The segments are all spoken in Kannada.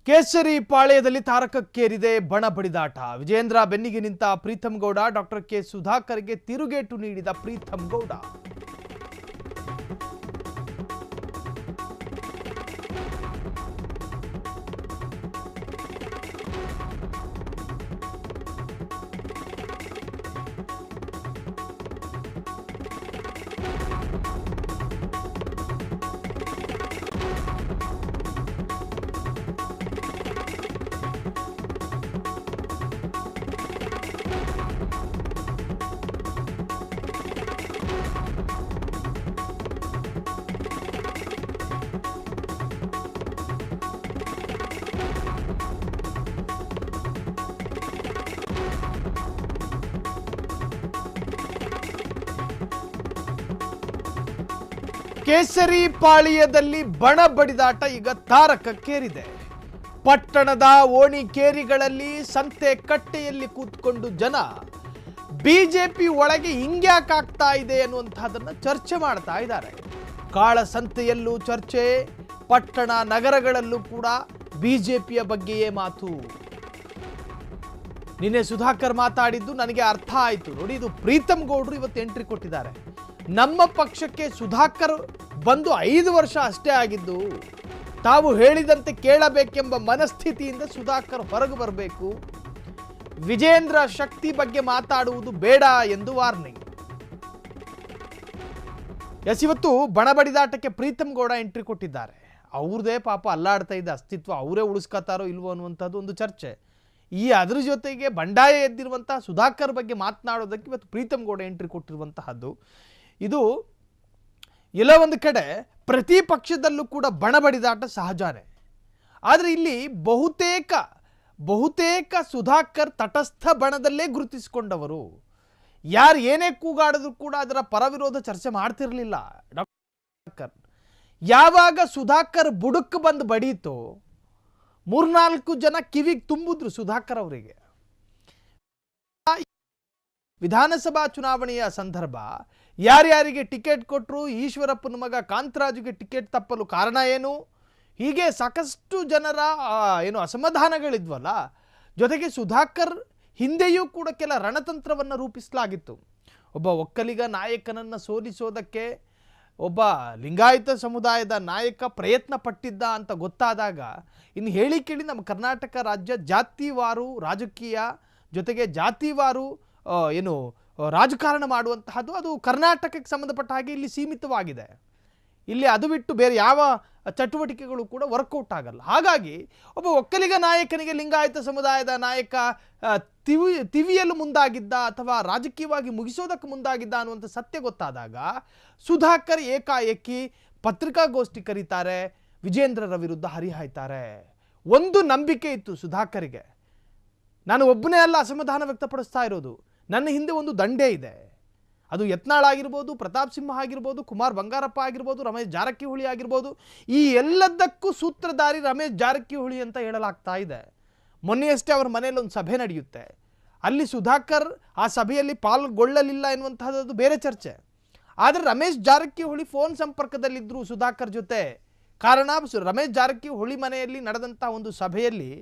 ಕೇಸರಿ ಪಾಳ್ಯದಲ್ಲಿ ತಾರಕಕ್ಕೇರಿದೆ ಬಣ ಬಡಿದಾಟ. ವಿಜೇಂದ್ರ ಬೆನ್ನಿಗೆ ನಿಂತ ಪ್ರೀತಮ್ ಗೌಡ, ಡಾಕ್ಟರ್ ಕೆ ಸುಧಾಕರ್ಗೆ ತಿರುಗೇಟು ನೀಡಿದ ಪ್ರೀತಮ್ ಗೌಡ. ಕೇಸರಿ ಪಾಳ್ಯದಲ್ಲಿ ಬಣ ಬಡಿದಾಟ ಈಗ ತಾರಕಕ್ಕೇರಿದೆ. ಪಟ್ಟಣದ ಓಣಿಕೇರಿಗಳಲ್ಲಿ ಸಂತೆ ಕಟ್ಟೆಯಲ್ಲಿ ಕೂತ್ಕೊಂಡು ಜನ ಬಿಜೆಪಿ ಒಳಗೆ ಹಿಂಗ್ಯಾಕಾಗ್ತಾ ಇದೆ ಅನ್ನುವಂಥದ್ದನ್ನು ಚರ್ಚೆ ಮಾಡ್ತಾ ಇದ್ದಾರೆ. ಕಾಳಸಂತೆಯಲ್ಲೂ ಚರ್ಚೆ, ಪಟ್ಟಣ ನಗರಗಳಲ್ಲೂ ಕೂಡ ಬಿಜೆಪಿಯ ಬಗ್ಗೆಯೇ ಮಾತು. ನಿನ್ನೆ ಸುಧಾಕರ್ ಮಾತಾಡಿದ್ದು ನನಗೆ ಅರ್ಥ ಆಯಿತು. ನೋಡಿ, ಇದು ಪ್ರೀತಮ್ ಗೌಡ್ರು ಇವತ್ತು ಎಂಟ್ರಿ ಕೊಟ್ಟಿದ್ದಾರೆ. ನಮ್ಮ ಪಕ್ಷಕ್ಕೆ ಸುಧಾಕರ್ ಬಂದು 5 ವರ್ಷ ಅಷ್ಟೇ ಆಗಿದ್ದು, ತಾವು ಹೇಳಿದಂತೆ ಕೇಳಬೇಕೆಂಬ ಮನಸ್ಥಿತಿಯಿಂದ ಸುಧಾಕರ್ ಹೊರಗೆ ಬರಬೇಕು, ವಿಜೇಂದ್ರ ಶಕ್ತಿ ಬಗ್ಗೆ ಮಾತಾಡುವುದು ಬೇಡ ಎಂದು ವಾರ್ನಿಂಗ್. ಇವತ್ತು ಬಣ ಬಡಿದಾಟಕ್ಕೆ ಪ್ರೀತಮ್ ಗೌಡ ಎಂಟ್ರಿ ಕೊಟ್ಟಿದ್ದಾರೆ. ಅವ್ರದೇ ಪಾಪ ಅಲ್ಲಾಡ್ತಾ ಇದ್ದ ಅಸ್ತಿತ್ವ ಅವರೇ ಉಳಿಸ್ಕೊತಾರೋ ಇಲ್ವೋ ಅನ್ನುವಂಥದ್ದು ಒಂದು ಚರ್ಚೆ. ಅದ್ರ ಜೊತೆಗೆ ಬಂಡಾಯ ಎದ್ದಿರುವಂತಹ ಸುಧಾಕರ್ ಬಗ್ಗೆ ಮಾತನಾಡೋದಕ್ಕೆ ಇವತ್ತು ಪ್ರೀತಮ್ ಗೌಡ ಎಂಟ್ರಿ ಕೊಟ್ಟಿರುವಂತಹದ್ದು. ಇದು ಎಲ್ಲ ಒಂದು ಕಡೆ ಪ್ರತಿ ಪಕ್ಷದಲ್ಲೂ ಕೂಡ ಬಣ ಬಡಿದಾಟ ಸಹಜನೇ. ಆದರೆ ಇಲ್ಲಿ ಬಹುತೇಕ ಸುಧಾಕರ್ ತಟಸ್ಥ ಬಣದಲ್ಲೇ ಗುರುತಿಸಿಕೊಂಡವರು. ಯಾರು ಏನೇ ಕೂಗಾಡಿದ್ರು ಕೂಡ ಅದರ ಪರವಿರೋಧ ಚರ್ಚೆ ಮಾಡ್ತಿರ್ಲಿಲ್ಲ. ಡಾಕ್ಟರ್ ಯಾವಾಗ ಸುಧಾಕರ್ ಬುಡಕ್ಕೆ ಬಂದು ಬಡೀತೋ 3-4 ಜನ ಕಿವಿಗೆ ತುಂಬಿದ್ರು ಸುಧಾಕರ್ ಅವರಿಗೆ. ವಿಧಾನಸಭಾ ಚುನಾವಣೆಯ ಸಂದರ್ಭ ಯಾರ್ಯಾರಿಗೆ ಟಿಕೆಟ್ ಕೊಟ್ಟರು, ಈಶ್ವರಪ್ಪನ ಮಗ ಕಾಂತರಾಜುಗೆ ಟಿಕೆಟ್ ತಪ್ಪಲು ಕಾರಣ ಏನು, ಹೀಗೆ ಸಾಕಷ್ಟು ಜನರ ಅಸಮಾಧಾನಗಳಿದ್ವಲ್ಲ. ಜೊತೆಗೆ ಸುಧಾಕರ್ ಹಿಂದೆಯೂ ಕೂಡ ಕೆಲ ರಣತಂತ್ರವನ್ನು ರೂಪಿಸಲಾಗಿತ್ತು. ಒಬ್ಬ ಒಕ್ಕಲಿಗ ನಾಯಕನನ್ನು ಸೋಲಿಸೋದಕ್ಕೆ ಒಬ್ಬ ಲಿಂಗಾಯತ ಸಮುದಾಯದ ನಾಯಕ ಪ್ರಯತ್ನ ಪಟ್ಟಿದ್ದ ಅಂತ ಗೊತ್ತಾದಾಗ ಇನ್ನು ಹೇಳಿ ಕೇಳಿ ನಮ್ಮ ಕರ್ನಾಟಕ ರಾಜ್ಯ ಜಾತಿವಾರು ರಾಜಕೀಯ ಜೊತೆಗೆ ಜಾತಿವಾರು ರಾಜಕಾರಣ ಮಾಡುವಂತಹದ್ದು ಅದು ಕರ್ನಾಟಕಕ್ಕೆ ಸಂಬಂಧಪಟ್ಟ ಹಾಗೆ ಇಲ್ಲಿ ಸೀಮಿತವಾಗಿದೆ. ಇಲ್ಲಿ ಅದು ಬಿಟ್ಟು ಬೇರೆ ಯಾವ ಚಟುವಟಿಕೆಗಳು ಕೂಡ ವರ್ಕೌಟ್ ಆಗಲ್ಲ. ಹಾಗಾಗಿ ಒಬ್ಬ ಒಕ್ಕಲಿಗ ನಾಯಕನಿಗೆ ಲಿಂಗಾಯತ ಸಮುದಾಯದ ನಾಯಕ ತಿವಿಯಲು ಮುಂದಾಗಿದ್ದ ಅಥವಾ ರಾಜಕೀಯವಾಗಿ ಮುಗಿಸೋದಕ್ಕೆ ಮುಂದಾಗಿದ್ದ ಅನ್ನುವಂಥ ಸತ್ಯ ಗೊತ್ತಾದಾಗ ಸುಧಾಕರ್ ಏಕಾಏಕಿ ಪತ್ರಿಕಾಗೋಷ್ಠಿ ಕರೀತಾರೆ, ವಿಜೇಂದ್ರರ ವಿರುದ್ಧ ಹರಿಹಾಯ್ತಾರೆ. ಒಂದು ನಂಬಿಕೆ ಇತ್ತು ಸುಧಾಕರ್ಗೆ, ನಾನು ಒಬ್ಬನೇ ಅಲ್ಲ ಅಸಮಾಧಾನ ವ್ಯಕ್ತಪಡಿಸ್ತಾ ಇರೋದು, ನನ್ನ ಹಿಂದೆ ಒಂದು ದಂಡೆ ಇದೆ. ಅದು ಯತ್ನಾಳ್ ಆಗಿರ್ಬೋದು, ಪ್ರತಾಪ್ ಸಿಂಹ ಆಗಿರ್ಬೋದು, ಕುಮಾರ್ ಬಂಗಾರಪ್ಪ ಆಗಿರ್ಬೋದು, ರಮೇಶ್ ಜಾರಕಿಹೊಳಿ ಆಗಿರ್ಬೋದು. ಈ ಎಲ್ಲದಕ್ಕೂ ಸೂತ್ರಧಾರಿ ರಮೇಶ್ ಜಾರಕಿಹೊಳಿ ಅಂತ ಹೇಳಲಾಗ್ತಾ ಇದೆ. ಮೊನ್ನೆಯಷ್ಟೇ ಅವರ ಮನೆಯಲ್ಲಿ ಒಂದು ಸಭೆ ನಡೆಯುತ್ತೆ. ಅಲ್ಲಿ ಸುಧಾಕರ್ ಆ ಸಭೆಯಲ್ಲಿ ಪಾಲ್ಗೊಳ್ಳಲಿಲ್ಲ ಎನ್ನುವಂತಹದ್ದು ಬೇರೆ ಚರ್ಚೆ. ಆದರೆ ರಮೇಶ್ ಜಾರಕಿಹೊಳಿ ಫೋನ್ ಸಂಪರ್ಕದಲ್ಲಿದ್ದರು ಸುಧಾಕರ್ ಜೊತೆ. ಕಾರಣ ರಮೇಶ್ ಜಾರಕಿಹೊಳಿ ಮನೆಯಲ್ಲಿ ನಡೆದಂಥ ಒಂದು ಸಭೆಯಲ್ಲಿ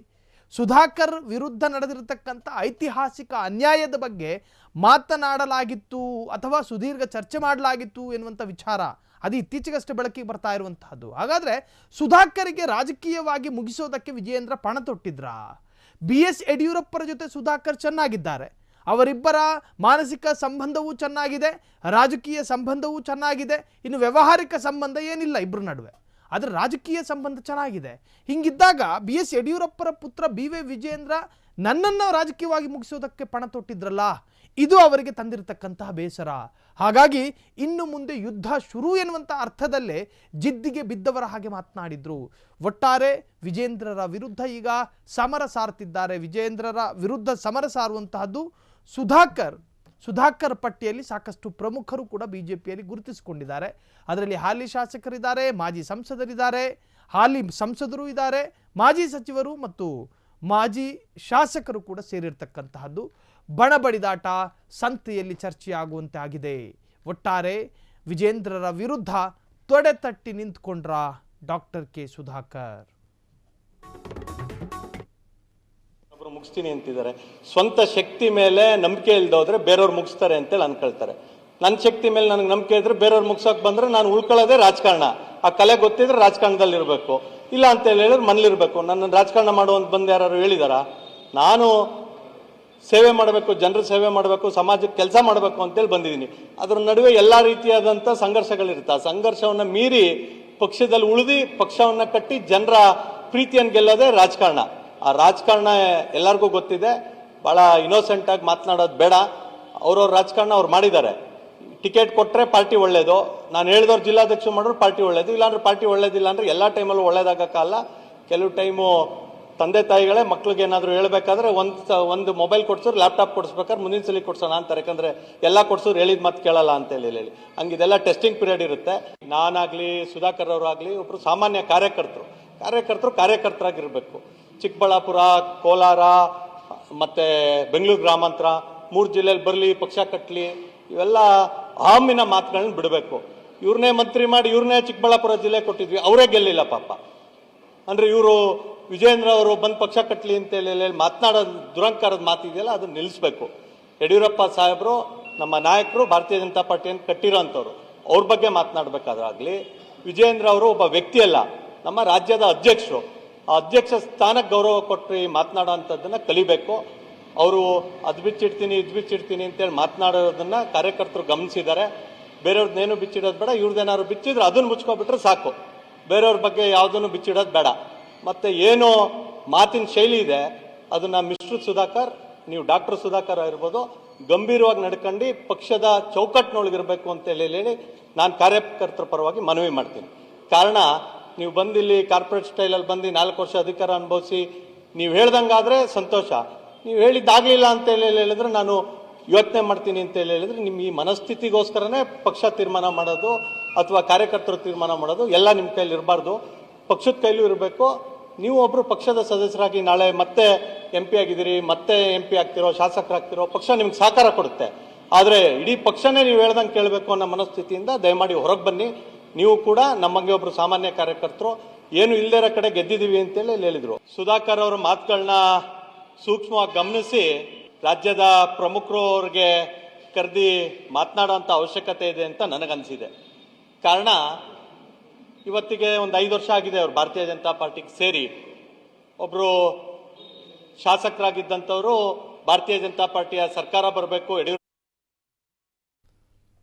ಸುಧಾಕರ್ ವಿರುದ್ಧ ನಡೆದಿರತಕ್ಕಂಥ ಐತಿಹಾಸಿಕ ಅನ್ಯಾಯದ ಬಗ್ಗೆ ಮಾತನಾಡಲಾಗಿತ್ತು ಅಥವಾ ಸುದೀರ್ಘ ಚರ್ಚೆ ಮಾಡಲಾಗಿತ್ತು ಎನ್ನುವಂಥ ವಿಚಾರ ಅದು ಇತ್ತೀಚೆಗಷ್ಟೇ ಬೆಳಕಿಗೆ ಬರ್ತಾ ಇರುವಂತಹದ್ದು. ಹಾಗಾದರೆ ಸುಧಾಕರ್ಗೆ ರಾಜಕೀಯವಾಗಿ ಮುಗಿಸೋದಕ್ಕೆ ವಿಜೇಂದ್ರ ಪಣ ತೊಟ್ಟಿದ್ರ? BS ಯಡಿಯೂರಪ್ಪರ ಜೊತೆ ಸುಧಾಕರ್ ಚೆನ್ನಾಗಿದ್ದಾರೆ, ಅವರಿಬ್ಬರ ಮಾನಸಿಕ ಸಂಬಂಧವೂ ಚೆನ್ನಾಗಿದೆ, ರಾಜಕೀಯ ಸಂಬಂಧವೂ ಚೆನ್ನಾಗಿದೆ, ಇನ್ನು ವ್ಯಾವಹಾರಿಕ ಸಂಬಂಧ ಏನಿಲ್ಲ ಇಬ್ಬರ ನಡುವೆ, ಆದರೆ ರಾಜಕೀಯ ಸಂಬಂಧ ಚೆನ್ನಾಗಿದೆ. ಹಿಂಗಿದ್ದಾಗ BS ಯಡಿಯೂರಪ್ಪರ ಪುತ್ರ BV ವಿಜೇಂದ್ರ ನನ್ನನ್ನು ರಾಜಕೀಯವಾಗಿ ಮುಗಿಸೋದಕ್ಕೆ ಪಣ ತೊಟ್ಟಿದ್ರಲ್ಲ, ಇದು ಅವರಿಗೆ ತಂದಿರತಕ್ಕಂತಹ ಬೇಸರ. ಹಾಗಾಗಿ ಇನ್ನು ಮುಂದೆ ಯುದ್ಧ ಶುರು ಎನ್ನುವಂಥ ಅರ್ಥದಲ್ಲೇ ಜಿದ್ದಿಗೆ ಬಿದ್ದವರ ಹಾಗೆ ಮಾತನಾಡಿದ್ರು. ಒಟ್ಟಾರೆ ವಿಜೇಂದ್ರರ ವಿರುದ್ಧ ಈಗ ಸಮರ ಸಾರ್ತಿದ್ದಾರೆ. ವಿಜೇಂದ್ರರ ವಿರುದ್ಧ ಸಮರ ಸಾರುವಂತಹದ್ದು ಸುಧಾಕರ್ ಪಟ್ಟಿಯಲ್ಲಿ ಸಾಕಷ್ಟು ಪ್ರಮುಖರು ಕೂಡ ಬಿಜೆಪಿಯಲ್ಲಿ ಗುರುತಿಸಿಕೊಂಡಿದ್ದಾರೆ. ಅದರಲ್ಲಿ ಹಾಲಿ ಶಾಸಕರಿದ್ದಾರೆ, ಮಾಜಿ ಸಂಸದರಿದ್ದಾರೆ, ಹಾಲಿ ಸಂಸದರು ಇದ್ದಾರೆ, ಮಾಜಿ ಸಚಿವರು ಮತ್ತು ಮಾಜಿ ಶಾಸಕರು ಕೂಡ ಸೇರಿರ್ತಕ್ಕಂತಹದ್ದು. ಬಣ ಬಡಿದಾಟ ಸಂತೆಯಲ್ಲಿ ಚರ್ಚೆಯಾಗುವಂತೆ ಆಗಿದೆ. ಒಟ್ಟಾರೆ ವಿಜೇಂದ್ರರ ವಿರುದ್ಧ ತೊಡೆ ತಟ್ಟಿ ನಿಂತ್ಕೊಂಡ್ರ ಡಾಕ್ಟರ್ ಕೆ ಸುಧಾಕರ್. ಮುಗಿಸ್ತೀನಿ ಅಂತಿದ್ದಾರೆ. ಸ್ವಂತ ಶಕ್ತಿ ಮೇಲೆ ನಂಬಿಕೆ ಇಲ್ದೋದ್ರೆ ಬೇರೆಯವ್ರು ಮುಗಿಸ್ತಾರೆ ಅಂತೇಳಿ ಅನ್ಕೊಳ್ತಾರೆ. ನನ್ನ ಶಕ್ತಿ ಮೇಲೆ ನನಗೆ ನಂಬಿಕೆ ಇದ್ರೆ ಬೇರೆಯವ್ರು ಮುಗಿಸೋಕೆ ಬಂದ್ರೆ ನಾನು ಉಳ್ಕೊಳ್ಳೋದೇ ರಾಜಕಾರಣ. ಆ ಕಲೆ ಗೊತ್ತಿದ್ರೆ ರಾಜಕಾರಣದಲ್ಲಿ ಇರಬೇಕು, ಇಲ್ಲ ಅಂತ ಹೇಳಿದ್ರೆ ಮನೇಲಿರ್ಬೇಕು. ನನ್ನ ರಾಜಕಾರಣ ಮಾಡುವಂತ ಬಂದು ಯಾರು ಹೇಳಿದಾರ? ನಾನು ಸೇವೆ ಮಾಡಬೇಕು, ಜನರ ಸೇವೆ ಮಾಡಬೇಕು, ಸಮಾಜಕ್ಕೆ ಕೆಲಸ ಮಾಡಬೇಕು ಅಂತೇಳಿ ಬಂದಿದ್ದೀನಿ. ಅದರ ನಡುವೆ ಎಲ್ಲ ರೀತಿಯಾದಂಥ ಸಂಘರ್ಷಗಳಿರುತ್ತೆ. ಆ ಸಂಘರ್ಷವನ್ನು ಮೀರಿ ಪಕ್ಷದಲ್ಲಿ ಉಳಿದು ಪಕ್ಷವನ್ನು ಕಟ್ಟಿ ಜನರ ಪ್ರೀತಿಯನ್ನು ಗೆಲ್ಲೋದೇ ರಾಜಕಾರಣ. ಆ ರಾಜಕಾರಣ ಎಲ್ಲರಿಗೂ ಗೊತ್ತಿದೆ. ಭಾಳ ಇನ್ನೋಸೆಂಟಾಗಿ ಮಾತನಾಡೋದು ಬೇಡ. ಅವ್ರವ್ರ ರಾಜಕಾರಣ ಅವ್ರು ಮಾಡಿದ್ದಾರೆ. ಟಿಕೆಟ್ ಕೊಟ್ಟರೆ ಪಾರ್ಟಿ ಒಳ್ಳೇದು, ನಾನು ಹೇಳಿದವ್ರು ಜಿಲ್ಲಾಧ್ಯಕ್ಷರು ಮಾಡೋರು ಪಾರ್ಟಿ ಒಳ್ಳೇದು, ಇಲ್ಲಾಂದ್ರೆ ಪಾರ್ಟಿ ಒಳ್ಳೇದಿಲ್ಲ ಅಂದರೆ ಎಲ್ಲ ಟೈಮಲ್ಲೂ ಒಳ್ಳೇದಾಗಕ್ಕಲ್ಲ. ಕೆಲವು ಟೈಮು ತಂದೆ ತಾಯಿಗಳೇ ಮಕ್ಳಿಗೆ ಏನಾದರೂ ಹೇಳಬೇಕಾದ್ರೆ ಒಂದು ಮೊಬೈಲ್ ಕೊಡ್ಸೋರು ಲ್ಯಾಪ್ಟಾಪ್ ಕೊಡಿಸ್ಬೇಕಾದ್ರೆ ಮುಂದಿನ ಸಲ ಕೊಡ್ಸೋಣ ಅಂತಾರೆ. ಯಾಕಂದರೆ ಎಲ್ಲ ಕೊಡ್ಸೋರು ಹೇಳಿದ ಮಾತು ಕೇಳಲ್ಲ ಅಂತ ಹೇಳಿ ಹಂಗಿದೆಲ್ಲ ಟೆಸ್ಟಿಂಗ್ ಪೀರಿಯಡ್ ಇರುತ್ತೆ. ನಾನಾಗಲಿ ಸುಧಾಕರ್ ಅವರಾಗಲಿ ಒಬ್ಬರು ಸಾಮಾನ್ಯ ಕಾರ್ಯಕರ್ತರಾಗಿರಬೇಕು. ಚಿಕ್ಕಬಳ್ಳಾಪುರ, ಕೋಲಾರ ಮತ್ತು ಬೆಂಗಳೂರು ಗ್ರಾಮಾಂತರ 3 ಜಿಲ್ಲೆಯಲ್ಲಿ ಬರಲಿ, ಪಕ್ಷ ಕಟ್ಟಲಿ, ಇವೆಲ್ಲ ಅಹಮ್ಮಿನ ಮಾತುಗಳನ್ನ ಬಿಡಬೇಕು. ಇವ್ರನ್ನೇ ಮಂತ್ರಿ ಮಾಡಿ ಇವ್ರನ್ನೇ ಚಿಕ್ಕಬಳ್ಳಾಪುರ ಜಿಲ್ಲೆ ಕೊಟ್ಟಿದ್ವಿ, ಅವರೇ ಗೆಲ್ಲಿಲ್ಲ ಪಾಪ. ಅಂದರೆ ಇವರು ವಿಜೇಂದ್ರ ಅವರು ಬಂದು ಪಕ್ಷ ಕಟ್ಟಲಿ ಅಂತೇಳಿ ಮಾತನಾಡೋದು ದುರಂಕಾರದ ಮಾತಿದೆಯಲ್ಲ, ಅದನ್ನು ನಿಲ್ಲಿಸಬೇಕು. ಯಡಿಯೂರಪ್ಪ ಸಾಹೇಬರು ನಮ್ಮ ನಾಯಕರು, ಭಾರತೀಯ ಜನತಾ ಪಾರ್ಟಿಯನ್ನು ಕಟ್ಟಿರೋ ಅಂಥವ್ರು, ಅವ್ರ ಬಗ್ಗೆ ಮಾತನಾಡಬೇಕಾದ್ರಾಗಲಿ, ವಿಜೇಂದ್ರ ಅವರು ಒಬ್ಬ ವ್ಯಕ್ತಿ ಅಲ್ಲ, ನಮ್ಮ ರಾಜ್ಯದ ಅಧ್ಯಕ್ಷರು. ಆ ಅಧ್ಯಕ್ಷ ಸ್ಥಾನಕ್ಕೆ ಗೌರವ ಕೊಟ್ಟು ಮಾತನಾಡೋ ಅಂಥದ್ದನ್ನು ಕಲಿಬೇಕು. ಅವರು ಅದು ಬಿಚ್ಚಿಡ್ತೀನಿ ಇದು ಬಿಚ್ಚಿಡ್ತೀನಿ ಅಂತೇಳಿ ಮಾತನಾಡೋದನ್ನು ಕಾರ್ಯಕರ್ತರು ಗಮನಿಸಿದ್ದಾರೆ. ಬೇರೆಯವ್ರದ್ದೇನು ಬಿಚ್ಚಿಡೋದು ಬೇಡ, ಇವ್ರದ್ದೇನಾದ್ರು ಬಿಚ್ಚಿದ್ರೆ ಅದನ್ನು ಮುಚ್ಕೊಬಿಟ್ರೆ ಸಾಕು. ಬೇರೆಯವ್ರ ಬಗ್ಗೆ ಯಾವುದನ್ನು ಬಿಚ್ಚಿಡೋದು ಬೇಡ. ಮತ್ತು ಏನು ಮಾತಿನ ಶೈಲಿ ಇದೆ ಅದನ್ನು ಮಿಸ್ಟರ್ ಸುಧಾಕರ್, ನೀವು ಡಾಕ್ಟರ್ ಸುಧಾಕರ್ ಆಗಿರ್ಬೋದು, ಗಂಭೀರವಾಗಿ ನಡ್ಕೊಂಡು ಪಕ್ಷದ ಚೌಕಟ್ಟಿನೊಳಗಿರಬೇಕು ಅಂತೇಳಿ ನಾನು ಕಾರ್ಯಕರ್ತರ ಪರವಾಗಿ ಮನವಿ ಮಾಡ್ತೀನಿ. ಕಾರಣ, ನೀವು ಬಂದಿಲ್ಲಿ ಕಾರ್ಪೊರೇಟ್ ಸ್ಟೈಲಲ್ಲಿ ಬಂದು 4 ವರ್ಷ ಅಧಿಕಾರ ಅನುಭವಿಸಿ ನೀವು ಹೇಳ್ದಂಗಾದರೆ ಸಂತೋಷ. ನೀವು ಹೇಳಿದ್ದಾಗಲಿಲ್ಲ ಅಂತೇಳಿ ಹೇಳಿದ್ರೆ ನಾನು ಯೋಚನೆ ಮಾಡ್ತೀನಿ ಅಂತೇಳಿ ಹೇಳಿದ್ರೆ ನಿಮ್ಮ ಈ ಮನಸ್ಥಿತಿಗೋಸ್ಕರನೇ ಪಕ್ಷ ತೀರ್ಮಾನ ಮಾಡೋದು ಅಥವಾ ಕಾರ್ಯಕರ್ತರು ತೀರ್ಮಾನ ಮಾಡೋದು ಎಲ್ಲ ನಿಮ್ಮ ಕೈಲಿ ಇರಬಾರ್ದು, ಪಕ್ಷದ ಕೈಲೂ ಇರಬೇಕು. ನೀವು ಒಬ್ಬರು ಪಕ್ಷದ ಸದಸ್ಯರಾಗಿ ನಾಳೆ ಮತ್ತೆ MP ಆಗಿದ್ದೀರಿ, ಮತ್ತೆ MP ಆಗ್ತಿರೋ, ಶಾಸಕರಾಗ್ತಿರೋ, ಪಕ್ಷ ನಿಮ್ಗೆ ಸಹಕಾರ ಕೊಡುತ್ತೆ. ಆದರೆ ಇಡೀ ಪಕ್ಷನೇ ನೀವು ಹೇಳ್ದಂಗೆ ಕೇಳಬೇಕು ಅನ್ನೋ ಮನಸ್ಥಿತಿಯಿಂದ ದಯಮಾಡಿ ಹೊರಗೆ ಬನ್ನಿ. ನೀವು ಕೂಡ ನಮ್ಮಂಗೆ ಒಬ್ಬರು ಸಾಮಾನ್ಯ ಕಾರ್ಯಕರ್ತರು, ಏನು ಇಲ್ಲದಿರೋ ಕಡೆ ಗೆದ್ದಿದ್ದೀವಿ ಅಂತೇಳಿ ಹೇಳಿದರು. ಸುಧಾಕರ್ ಅವರ ಮಾತುಗಳನ್ನ ಸೂಕ್ಷ್ಮವಾಗಿ ಗಮನಿಸಿ ರಾಜ್ಯದ ಪ್ರಮುಖರು ಅವ್ರಿಗೆ ಕರೆದಿ ಮಾತನಾಡೋಂಥ ಅವಶ್ಯಕತೆ ಇದೆ ಅಂತ ನನಗನ್ಸಿದೆ. ಕಾರಣ, ಇವತ್ತಿಗೆ ಒಂದು 5 ವರ್ಷ ಆಗಿದೆ ಅವರು ಭಾರತೀಯ ಜನತಾ ಪಾರ್ಟಿಗೆ ಸೇರಿ. ಒಬ್ಬರು ಶಾಸಕರಾಗಿದ್ದಂಥವರು ಭಾರತೀಯ ಜನತಾ ಪಾರ್ಟಿಯ ಸರ್ಕಾರ ಬರಬೇಕು, ಯಡಿಯೂರಪ್ಪ